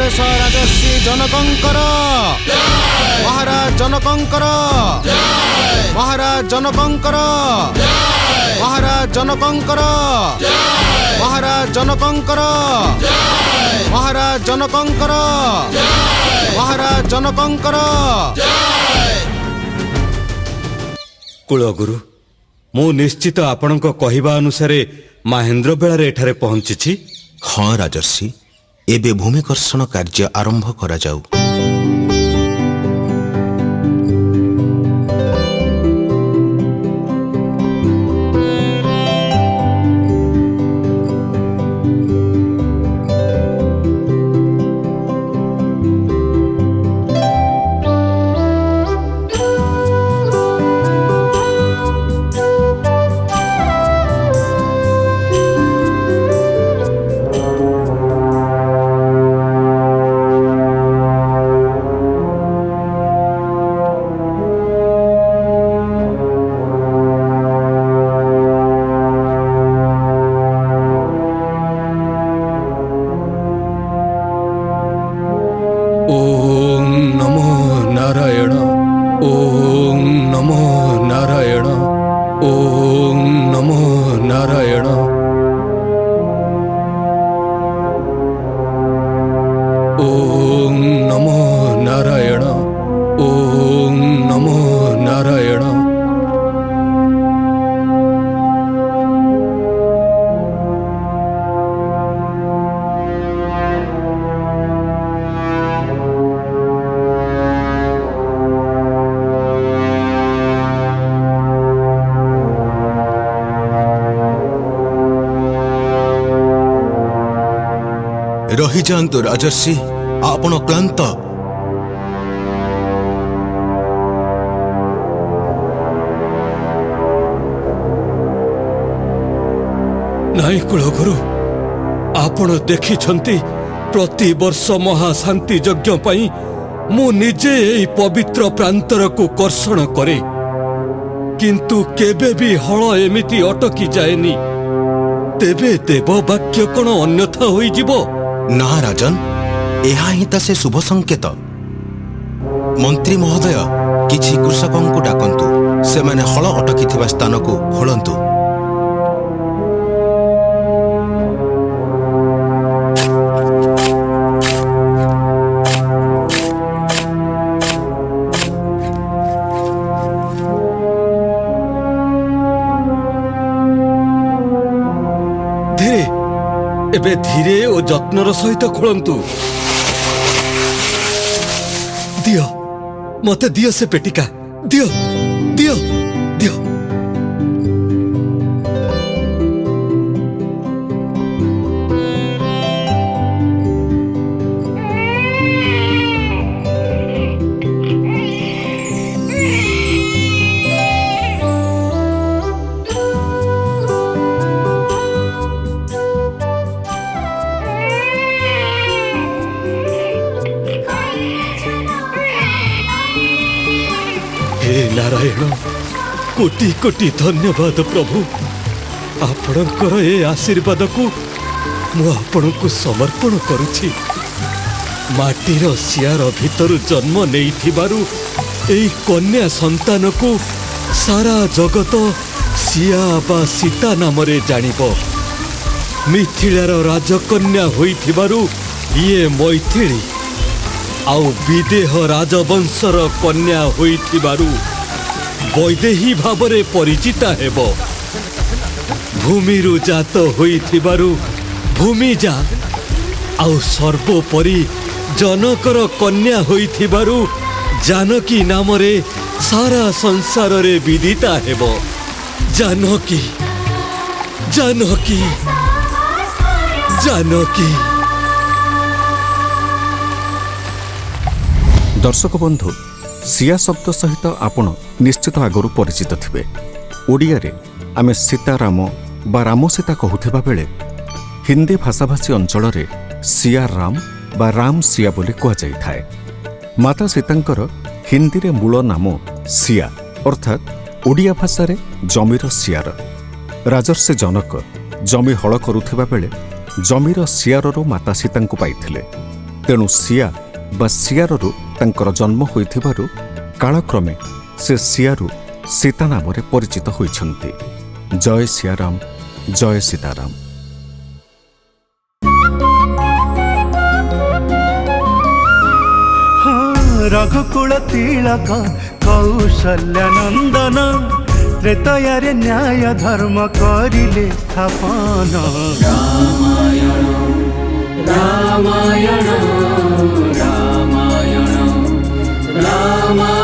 शेष राजर्षि जनकंकर महाराज जनकंकर महाराज जनकंकर महाराज जनकंकर महाराज जनकंकर महाराज जनकंकर महाराज जनकंकर। कुलगुरु मु निश्चित आपणक कहिबा अनुसार महेंद्र बेलार एठारे पहुंची। हाँ राजर्षि, एबे भूमिकर्षण कार्य आरंभ करा जाऊ। रही जातु राजर्षि, आपण क्लांत। नाई कुलगुरु, आपण देखिछंती प्रति वर्ष महाशांति यज्ञ पाई मु निजे एई पवित्र प्रांतर को कर्षण करे, किंतु केबे भी हल एमिति अटकी जाएनी। तेबे देव वाक्य कौन अन्यथा होई जिवो? ना राजन, एहा ही ता से शुभ संकेत। मंत्री महोदय किछि कृषकों को डाकंतु, से माने हल अटकी स्थान को खोलंतु। धीरे एबे धीरे और जत्नर सहित खोलंतु। दियो मते दियो से पेटिका, दियो दियो दियो। हे नारायण, कोटि कोटि धन्यवाद प्रभु। आपणकर ए आशीर्वाद को मु आपणको समर्पण करुछि। माटीर सियार भितर जन्म नेइथिबारु एई कन्या संतान को सारा जगत सिया बा सीता नामरे जानिबो। मिथिलार राजकन्या होइथिबारु ये मैथिली, आउ विदेह राजवंशर कन्या होइथिबारु वैदेही भावरे परिचिता हेबो। भूमिरु जात होइथिबारु भूमिजा, आउ सर्वोपरि जनकर कन्या होइथिबारु जानकी नामरे सारा संसार रे विदिता हेबो। जानकी जानकी जानकी। दर्शक बंधु, सिया शब्द सहित आपण निश्चित आगरू परिचित थिबे। ओडिया रे आमे सीताराम बा राम सीता कहूथिबा बेले हिंदी भाषाभाषी अंचल रे सिया राम बा राम सिया बोली कहा जाई थाए। माता सीतांकर हिंदी रे मूल नाम सिया अर्थात ओडिया भाषा रे जमीर सियार। राजर्षि जनक जमी हल करुथिबा बेले जमीर सियाररो माता सीतांकु पाइथिले। ତେଣୁ ସିଆ ବା ସିଆରରୁ ତାଙ୍କର ଜନ୍ମ ହୋଇଥିବାରୁ କାଳକ୍ରମେ ସେ ସିଆରୁ ସୀତା ନାମରେ ପରିଚିତ ହୋଇଛନ୍ତି। ଜୟ ସିଆରାମ, ଜୟ ସୀତାରାମ। ରଘୁକୁଳ ତିଳକ କୌଶଲ୍ୟାନନ୍ଦନ ତ୍ରେତୟାରେ ନ୍ୟାୟ ଧର୍ମ କରିଲେ ସ୍ଥାପନ। ରାମାୟଣ ରାମାୟଣ ରାମାୟଣ ରାମାୟଣ।